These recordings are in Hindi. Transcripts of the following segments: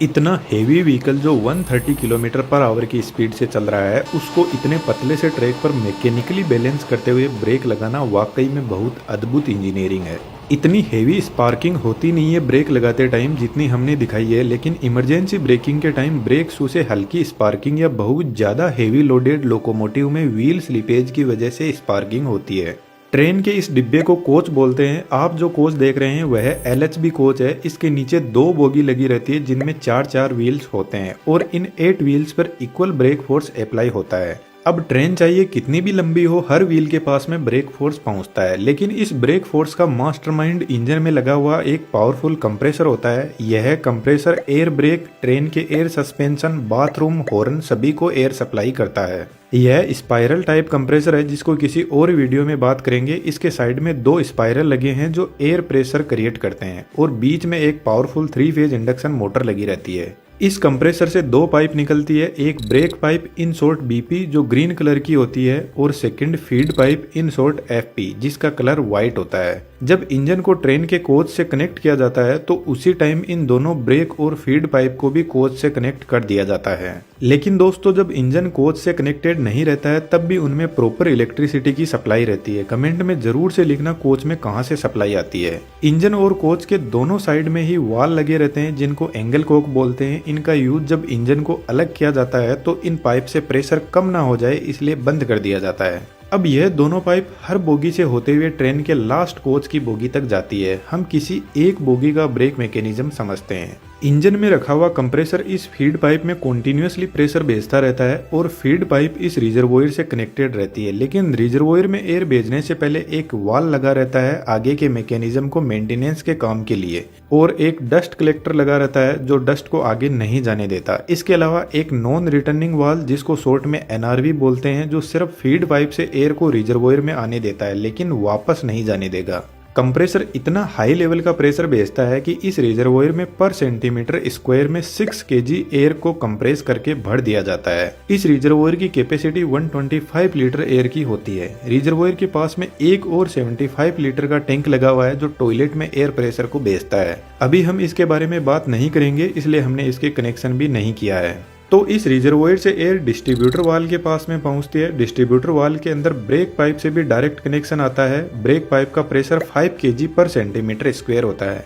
इतना हेवी व्हीकल जो 130 किलोमीटर पर आवर की स्पीड से चल रहा है, उसको इतने पतले से ट्रैक पर मैकेनिकली बैलेंस करते हुए ब्रेक लगाना वाकई में बहुत अद्भुत इंजीनियरिंग है। इतनी हेवी स्पार्किंग होती नहीं है ब्रेक लगाते टाइम जितनी हमने दिखाई है, लेकिन इमरजेंसी ब्रेकिंग के टाइम ब्रेक शू से हल्की स्पार्किंग या बहुत ज़्यादा हेवी लोडेड लोकोमोटिव में व्हील स्लिपेज की वजह से स्पार्किंग होती है। ट्रेन के इस डिब्बे को कोच बोलते हैं। आप जो कोच देख रहे हैं वह LHB कोच है। इसके नीचे 2 बोगी लगी रहती है जिनमें 4-4 व्हील्स होते हैं और इन 8 व्हील्स पर इक्वल ब्रेक फोर्स अप्लाई होता है। अब ट्रेन चाहिए कितनी भी लंबी हो, हर व्हील के पास में ब्रेक फोर्स पहुंचता है, लेकिन इस ब्रेक फोर्स का मास्टरमाइंड इंजन में लगा हुआ एक पावरफुल कंप्रेसर होता है। यह कंप्रेसर एयर ब्रेक, ट्रेन के एयर सस्पेंशन, बाथरूम, हॉर्न सभी को एयर सप्लाई करता है। यह स्पाइरल टाइप कंप्रेसर है जिसको किसी और वीडियो में बात करेंगे। इसके साइड में 2 स्पाइरल लगे हैं जो एयर प्रेशर क्रिएट करते हैं और बीच में एक पावरफुल 3 फेज इंडक्शन मोटर लगी रहती है। इस कंप्रेसर से 2 पाइप निकलती है, एक break pipe in short BP जो ग्रीन कलर की होती है और second feed pipe in short FP जिसका कलर व्हाइट होता है। जब इंजन को ट्रेन के कोच से कनेक्ट किया जाता है तो उसी टाइम इन दोनों ब्रेक और फीड पाइप को भी कोच से कनेक्ट कर दिया जाता है। लेकिन दोस्तों, जब इंजन कोच से कनेक्टेड नहीं रहता है तब भी उनमें प्रॉपर इलेक्ट्रिसिटी की सप्लाई रहती है। कमेंट में जरूर से लिखना कोच में कहां से सप्लाई आती है। इंजन और कोच के दोनों साइड में ही वाल लगे रहते हैं जिनको एंगल कोक बोलते हैं। इनका यूज जब इंजन को अलग किया जाता है तो इन पाइप से प्रेशर कम ना हो जाए इसलिए बंद कर दिया जाता है। अब यह दोनों पाइप हर बोगी से होते हुए ट्रेन के लास्ट कोच की बोगी तक जाती है। हम किसी एक बोगी का ब्रेक मैकेनिज्म समझते हैं। इंजन में रखा हुआ कंप्रेसर इस फीड पाइप में कॉन्टिन्यूसली प्रेशर भेजता रहता है और फीड पाइप इस रिजर्वोयर से कनेक्टेड रहती है, लेकिन रिजर्वोयर में एयर भेजने से पहले एक वाल लगा रहता है आगे के मैकेनिज्म को मेंटेनेंस के काम के लिए, और एक डस्ट कलेक्टर लगा रहता है जो डस्ट को आगे नहीं जाने देता। इसके अलावा एक नॉन रिटर्निंग वाल जिसको शॉर्ट में NRV बोलते हैं जो सिर्फ फीड पाइप से एयर को रिजर्वोयर में आने देता है लेकिन वापस नहीं जाने देगा। कंप्रेसर इतना हाई लेवल का प्रेशर भेजता है कि इस रिजर्वोयर में पर सेंटीमीटर स्क्वायर में 6 kg एयर को कंप्रेस करके भर दिया जाता है। इस रिजर्वोयर की कैपेसिटी 125 लीटर एयर की होती है। रिजर्वोयर के पास में एक और 75 लीटर का टैंक लगा हुआ है जो टॉयलेट में एयर प्रेशर को भेजता है। अभी हम इसके बारे में बात नहीं करेंगे इसलिए हमने इसके कनेक्शन भी नहीं किया है। तो इस रिजर्वोयर से एयर डिस्ट्रीब्यूटर वाल के पास में पहुंचती है। डिस्ट्रीब्यूटर वाल के अंदर ब्रेक पाइप से भी डायरेक्ट कनेक्शन आता है। ब्रेक पाइप का प्रेशर 5 kg पर सेंटीमीटर स्क्वायर होता है।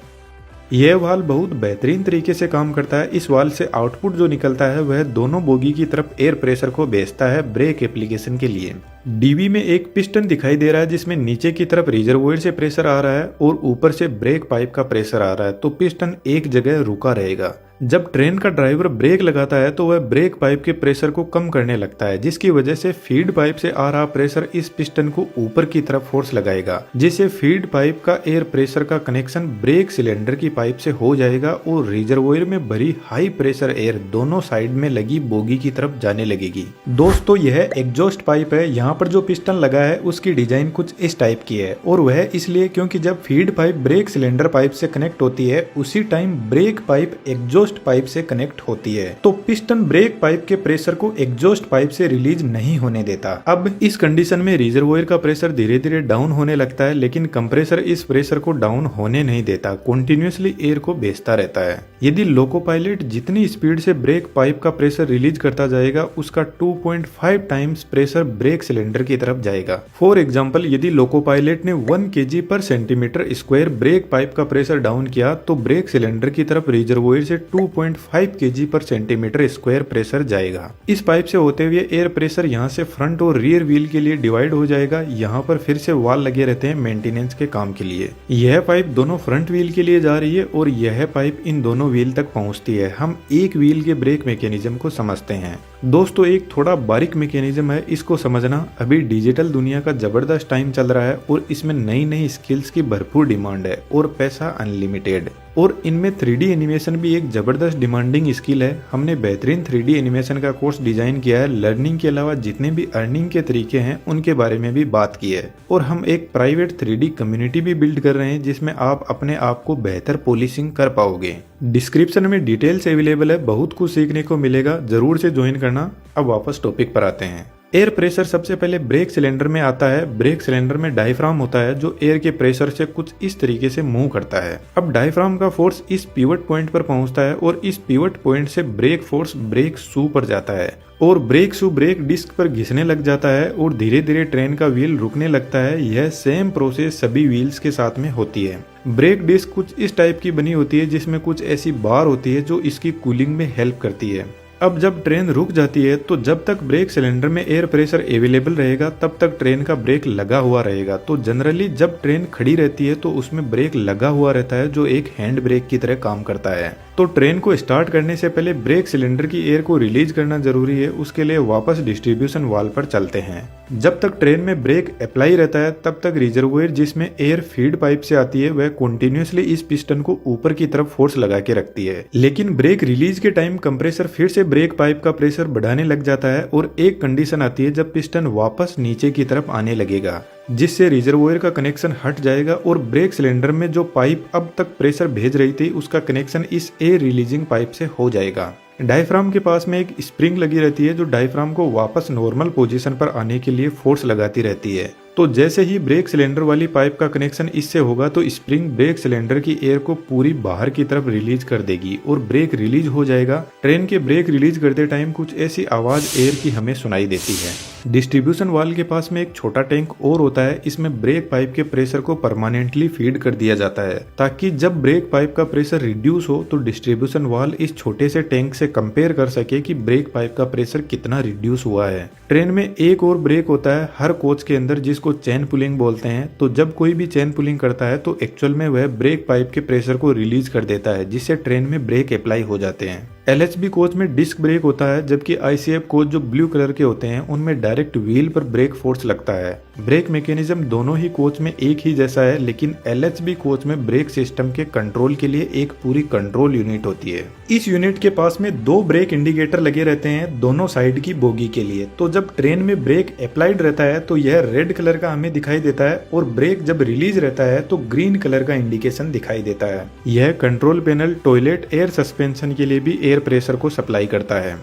यह वाल बहुत बेहतरीन तरीके से काम करता है। इस वाल से आउटपुट जो निकलता है वह दोनों बोगी की तरफ एयर प्रेशर को भेजता है ब्रेक एप्लीकेशन के लिए। DB में एक पिस्टन दिखाई दे रहा है जिसमें नीचे की तरफ रिजर्वोयर से प्रेशर आ रहा है और ऊपर से ब्रेक पाइप का प्रेशर आ रहा है, तो पिस्टन एक जगह रुका रहेगा। जब ट्रेन का ड्राइवर ब्रेक लगाता है तो वह ब्रेक पाइप के प्रेशर को कम करने लगता है, जिसकी वजह से फीड पाइप से आ रहा प्रेशर इस पिस्टन को ऊपर की तरफ फोर्स लगाएगा, जिससे फीड पाइप का एयर प्रेशर का कनेक्शन ब्रेक सिलेंडर की पाइप से हो जाएगा और रिजर्वोयर में भरी हाई प्रेशर एयर दोनों साइड में लगी बोगी की तरफ जाने लगेगी। दोस्तों, यह एग्जॉस्ट पाइप है। यहाँ पर जो पिस्टन लगा है उसकी डिजाइन कुछ इस टाइप की है और वह इसलिए क्योंकि जब feed pipe brake cylinder pipe से कनेक्ट होती है उसी time break pipe exhaust pipe से कनेक्ट होती है, तो पिस्टन ब्रेक पाइप के प्रेशर को एग्जॉस्ट पाइप से रिलीज नहीं होने देता। अब इस कंडीशन में रिजर्वोयर का प्रेशर धीरे धीरे डाउन होने लगता है, लेकिन कंप्रेसर इस प्रेशर को डाउन होने नहीं देता, कॉन्टिन्यूसली एयर को भेजता रहता है। यदि लोको पायलट जितनी स्पीड से ब्रेक पाइप का प्रेशर रिलीज करता जाएगा उसका 2.5 टाइम्स प्रेशर ब्रेक सिलेंडर की तरफ जाएगा। फॉर एग्जाम्पल, यदि लोको पायलट ने 1 kg पर सेंटीमीटर स्क्वायर ब्रेक पाइप का प्रेशर डाउन किया तो ब्रेक सिलेंडर की तरफ रिजर्वोयर से 2.5 kg पर सेंटीमीटर स्क्वायर प्रेशर जाएगा। इस पाइप से होते हुए एयर प्रेशर यहाँ से फ्रंट और रियर व्हील के लिए डिवाइड हो जाएगा। यहाँ पर फिर से वाल लगे रहते हैं मेंटेनेंस के काम के लिए। यह पाइप दोनों फ्रंट व्हील के लिए जा रही है और यह पाइप इन दोनों व्हील तक पहुंचती है। हम एक व्हील के ब्रेक मैकेनिज्म को समझते हैं। दोस्तों, एक थोड़ा बारीक मैकेनिज्म है, इसको समझना। अभी डिजिटल दुनिया का जबरदस्त टाइम चल रहा है और इसमें नई नई स्किल्स की भरपूर डिमांड है और पैसा अनलिमिटेड, और इनमें 3D एनिमेशन भी एक जबरदस्त डिमांडिंग स्किल है। हमने बेहतरीन 3D एनिमेशन का कोर्स डिजाइन किया है। लर्निंग के अलावा जितने भी अर्निंग के तरीके हैं उनके बारे में भी बात की है, और हम एक प्राइवेट 3D कम्युनिटी भी बिल्ड कर रहे हैं जिसमें आप अपने आप को बेहतर पॉलिशिंग कर पाओगे। डिस्क्रिप्शन में डिटेल्स अवेलेबल है, बहुत कुछ सीखने को मिलेगा, जरूर से ज्वाइन करना। अब वापस टॉपिक पर आते हैं। एयर प्रेशर सबसे पहले ब्रेक सिलेंडर में आता है। ब्रेक सिलेंडर में डायफ्राम होता है जो एयर के प्रेशर से कुछ इस तरीके से मूव करता है। अब डायफ्राम का फोर्स इस पिवट पॉइंट पर पहुंचता है और इस पिवट पॉइंट से ब्रेक फोर्स ब्रेक शू पर जाता है और ब्रेक शू ब्रेक डिस्क पर घिसने लग जाता है और धीरे धीरे ट्रेन का व्हील रुकने लगता है। यह सेम प्रोसेस सभी व्हील्स के साथ में होती है। ब्रेक डिस्क कुछ इस टाइप की बनी होती है जिसमें कुछ ऐसी बार होती है जो इसकी कूलिंग में हेल्प करती है। अब जब ट्रेन रुक जाती है तो जब तक ब्रेक सिलेंडर में एयर प्रेशर अवेलेबल रहेगा तब तक ट्रेन का ब्रेक लगा हुआ रहेगा। तो जनरली जब ट्रेन खड़ी रहती है तो उसमें ब्रेक लगा हुआ रहता है जो एक हैंड ब्रेक की तरह काम करता है। तो ट्रेन को स्टार्ट करने से पहले ब्रेक सिलेंडर की एयर को रिलीज करना जरूरी है। उसके लिए वापस डिस्ट्रीब्यूशन वाल्व पर चलते हैं। जब तक ट्रेन में ब्रेक अप्लाई रहता है तब तक रिजर्वोयर जिसमें एयर फीड पाइप से आती है वह कंटिन्यूअसली इस पिस्टन को ऊपर की तरफ फोर्स लगा के रखती है। लेकिन ब्रेक रिलीज के टाइम कंप्रेसर फिर से ब्रेक पाइप का प्रेशर बढ़ाने लग जाता है और एक कंडीशन आती है जब पिस्टन वापस नीचे की तरफ आने लगेगा जिससे रिजर्वोयर का कनेक्शन हट जाएगा और ब्रेक सिलेंडर में जो पाइप अब तक प्रेशर भेज रही थी उसका कनेक्शन इस एयर रिलीजिंग पाइप से हो जाएगा। डायफ्राम के पास में एक स्प्रिंग लगी रहती है जो डायफ्राम को वापस नॉर्मल पोजीशन पर आने के लिए फोर्स लगाती रहती है। तो जैसे ही ब्रेक सिलेंडर वाली पाइप का कनेक्शन इससे होगा तो स्प्रिंग ब्रेक सिलेंडर की एयर को पूरी बाहर की तरफ रिलीज कर देगी और ब्रेक रिलीज हो जाएगा। ट्रेन के ब्रेक रिलीज करते टाइम कुछ ऐसी आवाज एयर की हमें सुनाई देती है। डिस्ट्रीब्यूशन वाल्व के पास में एक छोटा टैंक और होता है। इसमें ब्रेक पाइप के प्रेशर को परमानेंटली फीड कर दिया जाता है ताकि जब ब्रेक पाइप का प्रेशर रिड्यूस हो तो डिस्ट्रीब्यूशन वाल्व इस छोटे से टैंक से कंपेयर कर सके कि ब्रेक पाइप का प्रेशर कितना रिड्यूस हुआ है। ट्रेन में एक और ब्रेक होता है हर कोच के अंदर जिसको चेन पुलिंग बोलते हैं। तो जब कोई भी चेन पुलिंग करता है तो एक्चुअल में वह ब्रेक पाइप के प्रेशर को रिलीज कर देता है जिससे ट्रेन में ब्रेक अप्लाई हो जाते हैं। LHB कोच में डिस्क ब्रेक होता है जबकि ICF कोच जो ब्लू कलर के होते हैं उनमें डायरेक्ट व्हील पर ब्रेक फोर्स लगता है। ब्रेक मैकेनिज्म दोनों ही कोच में एक ही जैसा है लेकिन LHB कोच में ब्रेक सिस्टम के कंट्रोल के लिए एक पूरी कंट्रोल यूनिट होती है। इस यूनिट के पास में 2 ब्रेक इंडिकेटर लगे रहते हैं दोनों साइड की बोगी के लिए। तो जब ट्रेन में ब्रेक अप्लाइड रहता है तो यह रेड कलर का हमें दिखाई देता है और ब्रेक जब रिलीज रहता है तो ग्रीन कलर का इंडिकेशन दिखाई देता है। यह control panel toilet air suspension के लिए भी एयर प्रेशर को सप्लाई करता है।